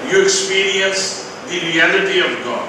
You experience the reality of God।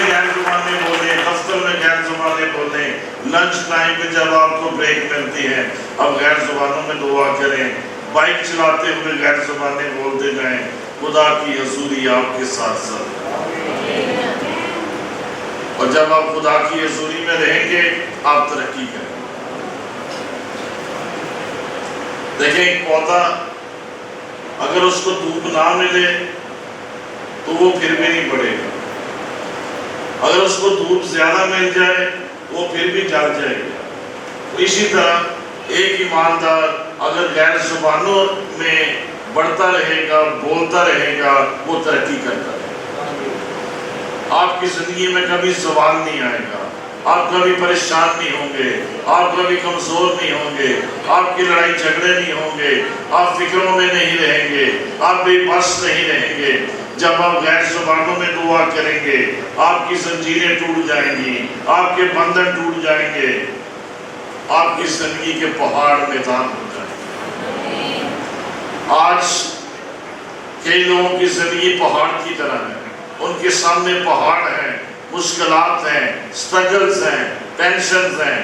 میں غیر زبانیں بولیں، دفتر میں غیر زبانیں بولیں، لنچ ٹائم پہ جب آپ کو بریک ملتی ہے اب غیر زبانوں میں دعا کریں، بائک چلاتے ہوئے غیر زبانیں بولتے جائیں، خدا کی حضوری آپ کے ساتھ ساتھ۔ اور جب آپ خدا کی حضوری میں رہیں گے آپ ترقی کریں۔ دیکھیں ایک پودا اگر اس کو دھوپ نہ ملے تو وہ پھر بھی نہیں بڑھے گا، اگر اس کو دھوپ زیادہ مل جائے وہ پھر بھی جل جائے گا۔ اسی طرح ایک ایماندار اگر غیر زبانوں میں بڑھتا رہے گا، بولتا رہے گا، وہ ترقی کرتا رہے گا۔ آپ کی زندگی میں کبھی سوال نہیں آئے گا، آپ کبھی پریشان نہیں ہوں گے، آپ کبھی کمزور نہیں ہوں گے، آپ کی لڑائی جھگڑے نہیں ہوں گے، آپ فکروں میں نہیں رہیں گے، آپ بے بس نہیں رہیں گے۔ جب آپ غیر زبانوں میں دعا کریں گے آپ کی زنجیریں ٹوٹ جائیں گی، آپ کے بندھن ٹوٹ جائیں گے، آپ کی زندگی کے پہاڑ میدان ہو جائیں گے۔ آج کئی لوگوں کی زندگی پہاڑ کی طرح ہے، ان کے سامنے پہاڑ ہیں، مشکلات ہیں، سٹرگلز ہیں، ٹینشنز ہیں،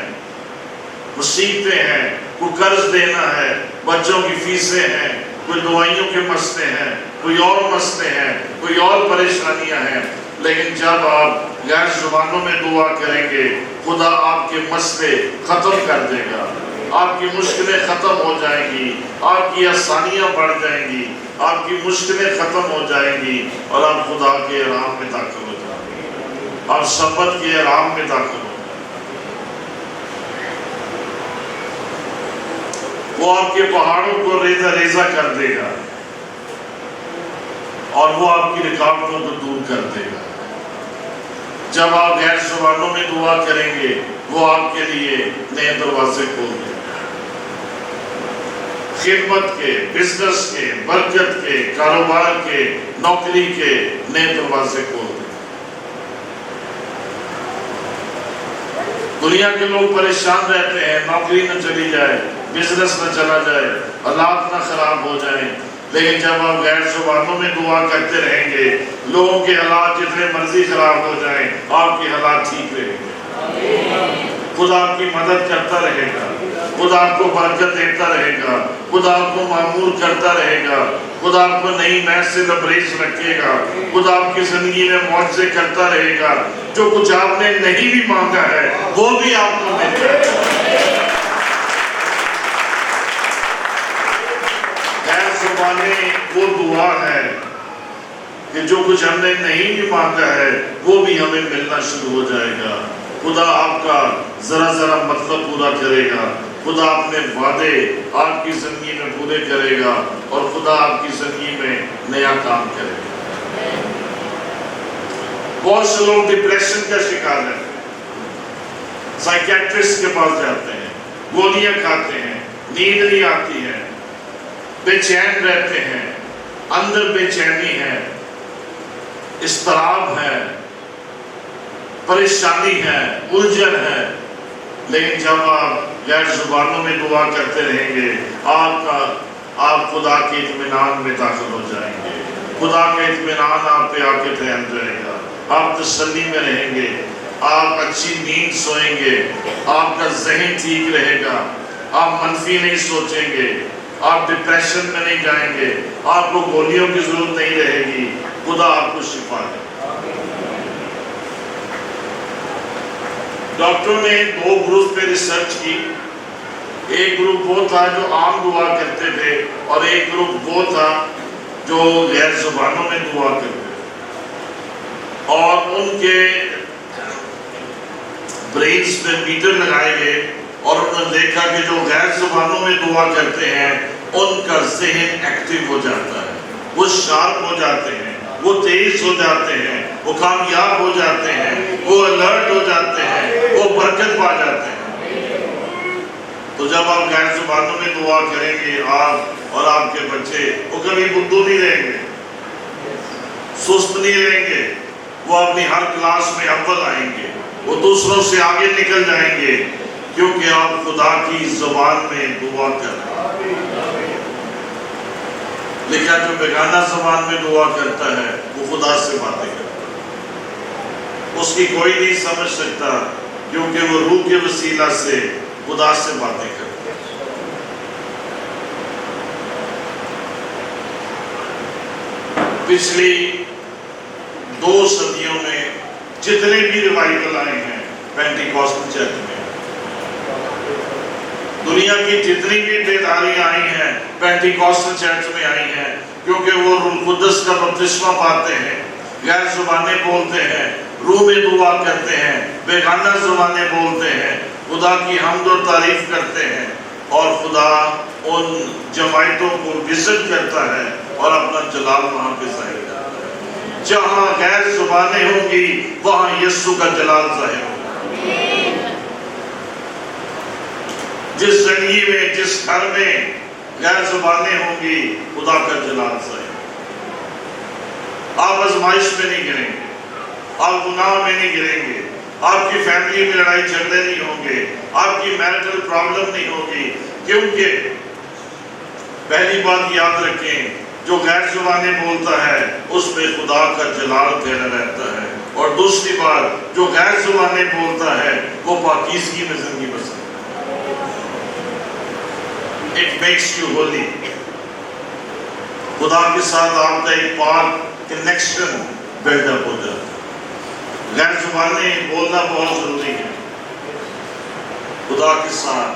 مصیبتیں ہیں، کوئی قرض دینا ہے، بچوں کی فیسیں ہیں، کوئی دوائیوں کے مسئلے ہیں، کوئی اور مسئلے ہیں، کوئی اور پریشانیاں ہیں۔ لیکن جب آپ غیر زبانوں میں دعا کریں گے خدا آپ کے مسئلے ختم کر دے گا، آپ کی مشکلیں ختم ہو جائیں گی، آپ کی آسانیاں بڑھ جائیں گی، آپ کی مشکلیں ختم ہو جائیں گی اور آپ خدا کے آرام میں داخل ہو جائیں گے، آپ سبت کے آرام میں داخل ہو جائیں گے۔ وہ آپ کے پہاڑوں کو ریزہ ریزہ کر دے گا اور وہ آپ کی رکاوٹوں کو دور کر دے گا۔ جب آپ غیر زبانوں میں دعا کریں گے وہ آپ کے لیے نئے دروازے کھول دے گا، خدمت کے، بزنس کے، برکت کے، کاروبار کے، نوکری کے نئے دروازے کھول دے گا۔ دنیا کے لوگ پریشان رہتے ہیں، نوکری نہ چلی جائے، بزنس نہ چلا جائے، حالات نہ خراب ہو جائیں، لیکن جب آپ غیر زبانوں میں دعا کرتے رہیں گے لوگوں کے حالات جتنے مرضی خراب ہو جائیں آپ کے حالات ٹھیک رہیں گے۔ خدا آپ کی مدد کرتا رہے گا، خدا آپ کو برکت دیتا رہے گا، خدا آپ کو معمور کرتا رہے گا، خدا آپ کو نئی محض سے لبریز رکھے گا، خدا آپ کی زندگی میں معجزے کرتا رہے گا۔ جو کچھ آپ نے نہیں بھی مانگا ہے وہ بھی آپ کو مل جائے گا۔ وہ دعا ہے کہ جو کچھ ہم نے نہیں بھی مانگا ہے وہ بھی ہمیں ملنا شروع ہو جائے گا۔ خدا آپ کا ذرا ذرا مطلب پورا کرے گا، خدا اپنے وعدے آپ کی زندگی میں پورے کرے گا اور خدا آپ کی زندگی میں نیا کام کرے گا۔ بہت سے لوگ ڈپریشن کا شکار ہیں، سائیکیٹرسٹ کے پاس جاتے ہیں، گولیاں کھاتے ہیں، نیند نہیں آتی ہے، بے چین رہتے ہیں، اندر بے چینی ہے، اضطراب ہے، پریشانی ہے، الجھن ہے۔ لیکن جب آپ غیر زبانوں میں دعا کرتے رہیں گے آپ خدا کے اطمینان میں داخل ہو جائیں گے، خدا کا اطمینان آپ پہ آ کے ٹھہر جائے گا، آپ تسلی میں رہیں گے، آپ اچھی نیند سوئیں گے، آپ کا ذہن ٹھیک رہے گا، آپ منفی نہیں سوچیں گے، آپ ڈپریشن میں نہیں جائیں گے، آپ کو گولیوں کی ضرورت نہیں رہے گی، خدا آپ کو شفا دے۔ ڈاکٹروں نے 2 گروپ پہ ریسرچ کی، ایک گروپ وہ تھا جو عام دعا کرتے تھے اور ایک گروپ وہ تھا جو غیر زبانوں میں دعا کرتے تھے، اور ان کے برینز پہ میٹر لگائے گئے اور انہوں نے دیکھا کہ جو غیر زبانوں میں دعا کرتے ہیں ان کا ذہن ایکٹیو ہو جاتا ہے، وہ شارپ ہو جاتے ہیں، وہ تیز ہو جاتے ہیں، وہ کامیاب ہو جاتے ہیں، وہ الرٹ ہو جاتے ہیں، وہ برکت پا جاتے ہیں۔ تو جب آپ غیر زبانوں میں دعا کریں گے آپ اور آپ کے بچے وہ کبھی بدھو نہیں رہیں گے، سست نہیں رہیں گے، وہ اپنی ہر کلاس میں اول آئیں گے، وہ دوسروں سے آگے نکل جائیں گے، کیونکہ آپ خدا کی زبان میں دعا کر رہے ہیں۔ لیکن جو بیگانہ زبان میں دعا کرتا ہے وہ خدا سے باتیں کرتا ہے، وہ اس کی کوئی نہیں سمجھ سکتا، کیونکہ وہ روح کے وسیلہ سے خدا سے باتیں کرتا ہے۔ پچھلی 2 صدیوں میں جتنے بھی ریوائول آئے ہیں پینٹیکوسٹل چرچ میں، دنیا کی جتنی بھی بیداریاں آئی ہیں پینٹیکوسٹل چرچ میں آئی ہیں، کیونکہ وہ روح القدس کا بپتسمہ پاتے ہیں، غیر زبانیں بولتے ہیں، روح میں دعا کرتے ہیں، بیگانہ زبانیں بولتے ہیں، خدا کی حمد و تعریف کرتے ہیں، اور خدا ان جماعتوں کو وزٹ کرتا ہے اور اپنا جلال وہاں پہ ظاہر کرتا ہے۔ جہاں غیر زبانیں ہوں گی وہاں یسوع کا جلال ظاہر ہوگا۔ جس زندگی میں، جس گھر میں غیر زبانیں ہوں گی خدا کا جلال ظاہر ہوگا۔ آپ آزمائش میں نہیں گریں گے، آپ گناہ میں نہیں گریں گے، آپ کی فیملی میں لڑائی جھگڑے نہیں ہوں گے، آپ کی میرٹل پرابلم نہیں ہوگی، کیونکہ پہلی بات یاد رکھیں، جو غیر زبانیں بولتا ہے اس میں خدا کا جلال ٹھہرا رہتا ہے، اور دوسری بات جو غیر زبانیں بولتا ہے وہ پاکیزگی میں زندگی بسر ہے۔ It makes you holy۔ خدا کے ساتھ آپ کا ایک پاک کنیکشن بلڈ اپ ہو جاتا ہے۔ غیر زبانیں بولنا بہت ضروری ہے۔ خدا کے ساتھ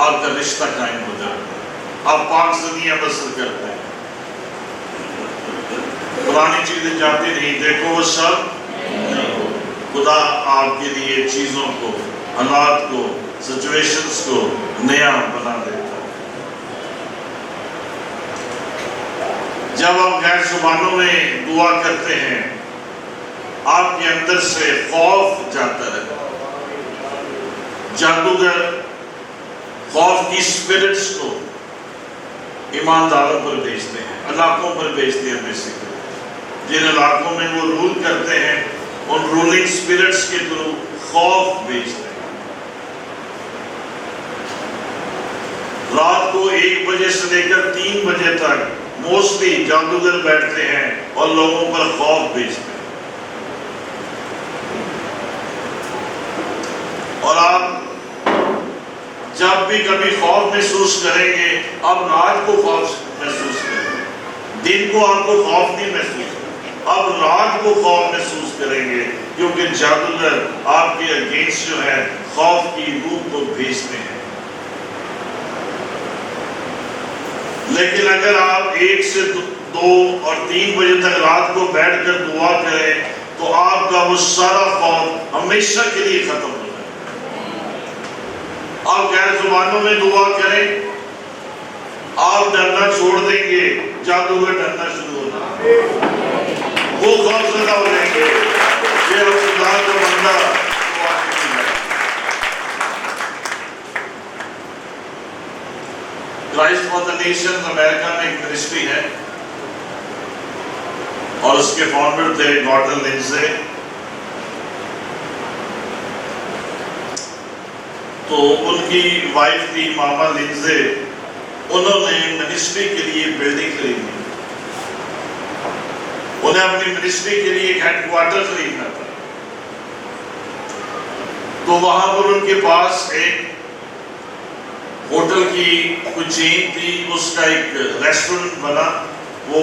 آپ کا رشتہ قائم ہو جاتا ہے، آپ پاک زندگیاں بسر کرتے ہیں، پرانی چیزیں جاتی نہیں، دیکھو وہ سب نہیں ہو۔ خدا آپ کے لیے چیزوں کو، حالات کو، سچویشنز کو نیا بنا دیتا ہے۔ جب آپ غیر زبانوں میں دعا کرتے ہیں آپ کے اندر سے خوف جاتا ہے۔ جادوگر خوف کی سپرٹس کو ایمانداروں پر بھیجتے ہیں، علاقوں پر بھیجتے ہیں، بیسیکلی جن علاقوں میں وہ رول کرتے ہیں ان رولنگ سپرٹس کے تھرو خوف بھیجتے ہیں۔ رات کو 1 بجے سے لے کر 3 بجے تک موسٹلی جادوگر بیٹھتے ہیں اور لوگوں پر خوف بھیجتے ہیں، اور آپ جب بھی کبھی خوف محسوس کریں گے اب رات کو خوف محسوس کریں گے، دن کو آپ کو خوف نہیں محسوس کریں، اب رات کو خوف محسوس کریں گے، کیونکہ جادوگر آپ کے اگینسٹ جو ہے خوف کی روح کو بھیجتے ہیں۔ لیکن اگر آپ 1 سے 2 اور 3 بجے تک رات کو بیٹھ کر دعا کریں تو آپ کا وہ سارا خوف ہمیشہ کے لیے ختم ہو جائے۔ آپ غیر زبانوں میں دعا کریں، آپ ڈرنا چھوڑ دیں گے، جادوگر ڈرنا شروع ہو جائے گا، وہ خوف زدہ ہو جائیں گے کہ اب خدا کا بندہ دعا کرتا ہے۔ کرائسٹ فار دی نیشنز امریکہ میں ایک منسٹری ہے اور اس کے فاؤنڈر تھے گارڈن لنزے۔ تو ان کی وائف تھی ماما لنزے، انہوں نے منسٹری کے لیے بلڈنگ خریدی، انہیں اپنی منسٹری کے لیے ایک ہیڈ کوارٹر خریدنا تھا۔ تو وہاں پر ان کے پاس ایک ہوٹل کی کوئی چین تھی، اس کا ایک ریسٹورنٹ بنا، وہ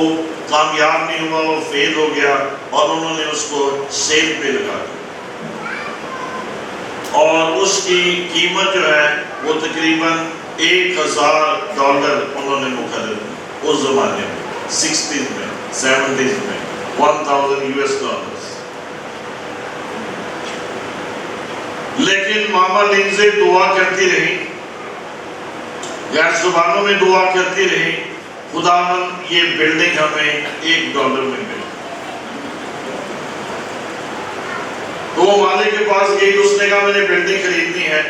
کامیاب نہیں ہوا، وہ فیل ہو گیا، اور انہوں نے اس کو سیل پہ لگا دیا، اور اس کی قیمت جو ہے وہ تقریباً $1000 انہوں نے مقرر کی اس زمانے میں، 60s میں 70s میں $1000۔ لیکن ماما لنزے دعا کرتی رہی، غیر زبانوں میں دعا کرتی رہی، خداوند یہ بلڈنگ ہمیں $1 میں ملی۔ تو وہ مالک کے پاس گئی، اس نے کہا میں نے بلڈنگ خریدنی ہے،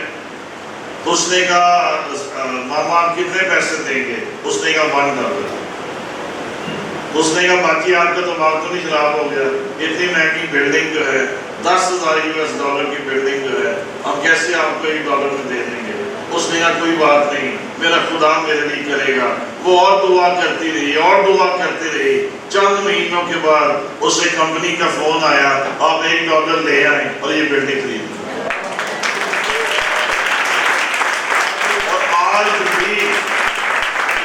تو اس نے کہا ماما آپ کتنے پیسے دیں گے؟ اس نے کہا $1۔ اس نے کہا باقی آپ کا دماغ تو نہیں خراب ہو گیا، اتنی مہنگی بلڈنگ جو ہے $10,000 کی بلڈنگ جو ہے ہم کیسے آپ کو $1 میں دے دیں گے؟ اس نے کہا کوئی بات نہیں، میرا خدا میرے لیے کرے گا. وہ اور دعا کرتی رہی اور دعا کرتی رہی. چند مہینوں کے بعد اسے کمپنی کا فون آیا, آپ $1 لے آئیں اور یہ بلڈنگ خرید. اور آج بھی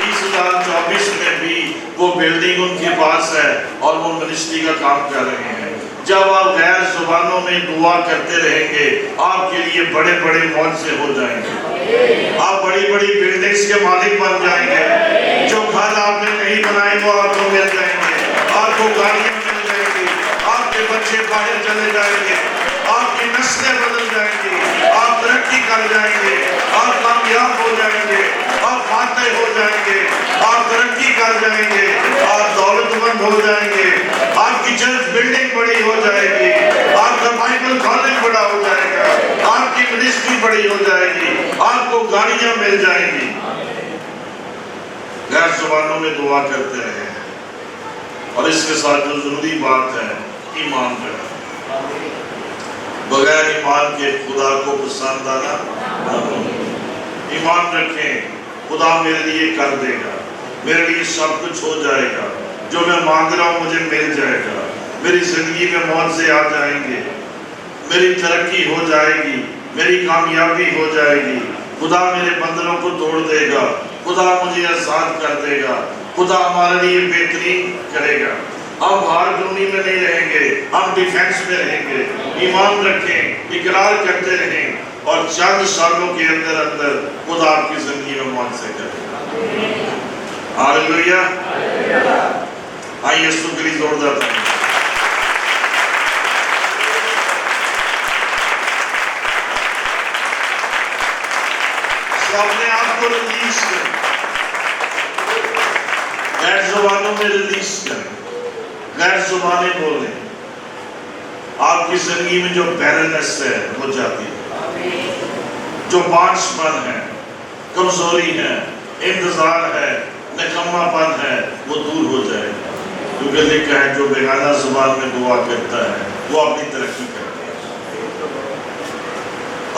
2024 میں بھی وہ بلڈنگ ان کے پاس ہے اور وہ منسٹری کا کام کر رہے ہیں. جب آپ غیر زبانوں میں دعا کرتے رہیں گے, آپ کے لیے بڑے بڑے معجزے ہو جائیں گے. آپ بڑی بڑی بلڈنگز کے مالک بن جائیں گے. جو گھر آپ نے نہیں بنائے وہ آپ کو مل جائیں گے. آپ کو گاڑیاں مل جائیں گی. آپ کے بچے باہر چلے جائیں گے. آپ کی نسلیں بدل جائیں گی. آپ ترقی کر جائیں گے. آپ کامیاب ہو جائیں گے. آپ فاتح ہو جائیں گے. آپ ترقی کر جائیں گے. آپ دولت مند ہو جائیں گے. آپ کی چرچ بلڈنگ بڑی ہو جائے گی. آپ کا بائبل کالج بڑا ہو جائے گا. آپ کی منسٹری بڑی ہو جائے گی. آپ کو گاڑیاں مل جائیں گی. غیر زبانوں میں دعا کرتے رہیں. اور اس کے ساتھ جو ضروری بات ہے, ایمان رکھنا. بغیر ایمان کے خدا کو پسند آنا نہ ہو. ایمان رکھیں, خدا میرے لیے کر دے گا. میرے لیے سب کچھ ہو جائے گا. جو میں مانگ رہا ہوں مجھے مل جائے گا. میری زندگی میں معجزے آ جائیں گے. میری ترقی ہو جائے گی. میری کامیابی ہو جائے گی. خدا میرے بندروں کو توڑ دے گا. خدا مجھے آزاد کر دے گا. خدا ہمارے لیے بہترین کرے گا. ہم ہارگونی میں نہیں رہیں گے, ہم ڈیفینس میں رہیں گے. ایمان رکھیں, اقرار کرتے رہیں, اور چند سالوں کے اندر اندر خدا آپ کی زندگی میں معجزے کرے گا. ہاللویا. آئیے یسوع کے لیے زوردار تھا. اپنے آپ کو ریلیز کریں, غیر زبانوں میں ریلیز کریں, غیر زبانیں بولیں. آپ کی زندگی میں جو بیرنس ہے وہ جاتی ہے. جو بانس پن ہے, کمزوری ہے, انتظار ہے, نکما پن ہے, وہ دور ہو جائے گا. کیونکہ لکھا ہے جو بیگانہ زبان میں دعا کرتا ہے وہ اپنی ترقی کرتا ہے.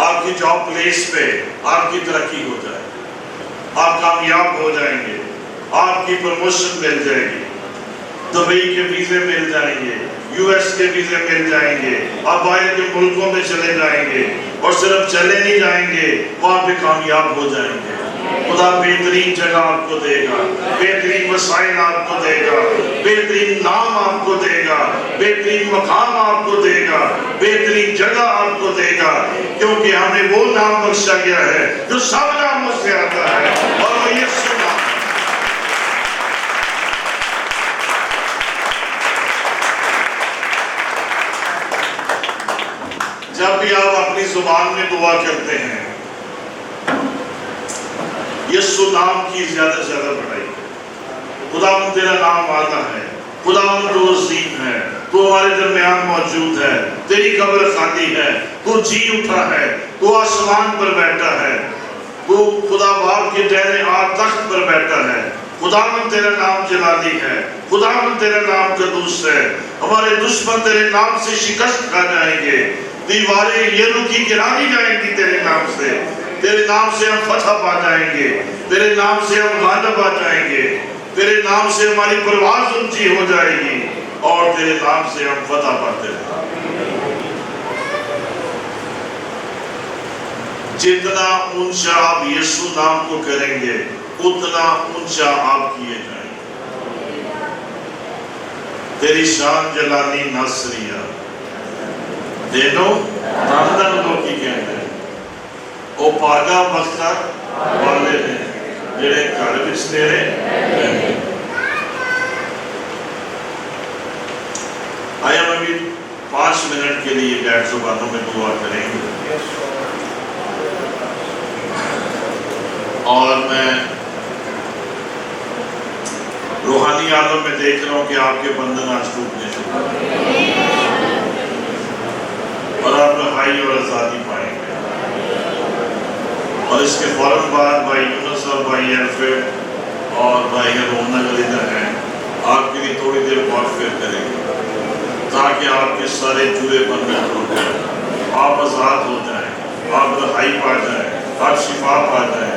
آپ کی جاب پلیس پہ آپ کی ترقی ہو جائے, آپ کامیاب ہو جائیں گے. آپ کی پروموشن مل جائے گی. دبئی کے ویزے مل جائیں گے, US کے ویزے مل جائیں گے. آپ باہر کے ملکوں میں چلے جائیں گے, اور صرف چلے نہیں جائیں گے, وہاں پہ کامیاب ہو جائیں گے. خدا بہترین جگہ آپ کو دے گا, بہترین وسائل آپ کو دے گا, بہترین نام آپ کو دے گا, بہترین مقام آپ کو دے گا, بہترین جگہ آپ کو دے گا. کیونکہ ہمیں وہ نام بخشا گیا ہے جو سب ناموں سے آتا ہے, اور وہ یسوع نام. جب بھی آپ اپنی زبان میں دعا کرتے ہیں, یسوع نام کی زیادہ سے زیادہ بڑھائی. خداوند تیرا نام آتا ہے, خداوند تو عظیم ہے, تو ہمارے درمیان موجود ہے. تیری قبر خالی ہے, تو جی اٹھا ہے, تو آسمان پر بیٹھا ہے, تو خدا باپ کے ڈیرے تخت پر بیٹھا ہے. خداوند تیرا نام جلالی ہے, خداوند تیرا نام قدوس ہے. ہمارے دشمن تیرے نام سے شکست کھا جائیں گے. دیواریں یرو کی گرانی جائیں گی تیرے نام سے. تیرے نام سے ہم فتح پا جائیں گے. تیرے نام سے ہم غالب آ جائیں گے. تیرے نام سے ہماری پرواز اونچی ہو جائے گی, اور تیرے نام سے ہم فتح پاتے ہیں. جتنا اونچا آپ یسوع نام کو کریں گے, اتنا اونچا آپ کیے جائیں گے. تیری شان جلانی ناصریہ دینو راندن کو کی کہتے ہیں. او پاگا بختہ والے ہیں جڑے گھر وچ تیرے رہندے. آیا ہم ابھی 5 منٹ کے لیے غیر زبانوں میں دعا کریں گے, اور میں روحانی عالم میں دیکھ رہا ہوں کہ آپ کے بندھن آج ٹوٹنے شروع ہوئے, اور آپ رہائی اور آزادی پائیں گے. اور اس کے فوراً بعد بھائی یونس اور بھائی الفریڈ اور بھائی رونا گلیدہ ہیں, آپ کے لیے تھوڑی دیر وارفیئر کریں گے, تاکہ آپ کے سارے جوئے بندھن ٹوٹ جائیں, آپ آزاد ہو جائیں, آپ رہائی پا جائیں, آپ شفا پا جائیں,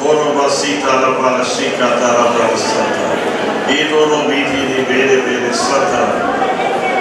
Koro basita la barashika tara barasata, idoro biti di bere bere sata।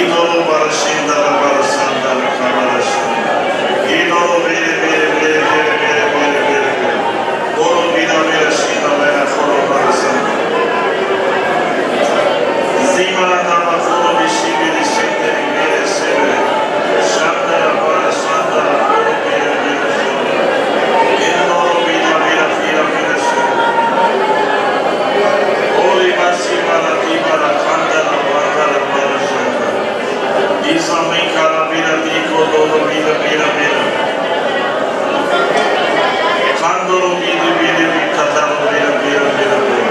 idoro barashinda la barasanda la kabarashanda, idoro bere bere bere bere bere bere bere bere, koro bida bere shinda bere koro barasanda, zimara dama koro bishi bere shinde bere sebe, shanda la barasanda la koro bere bere shinde, idoro bida bere fira bere shinde, ori basi mara di mara kanda la banda la barasanda, isa mai kara bira di ko doro bira bira bira, kandoro bide bide bide kataro bira bira bira bira।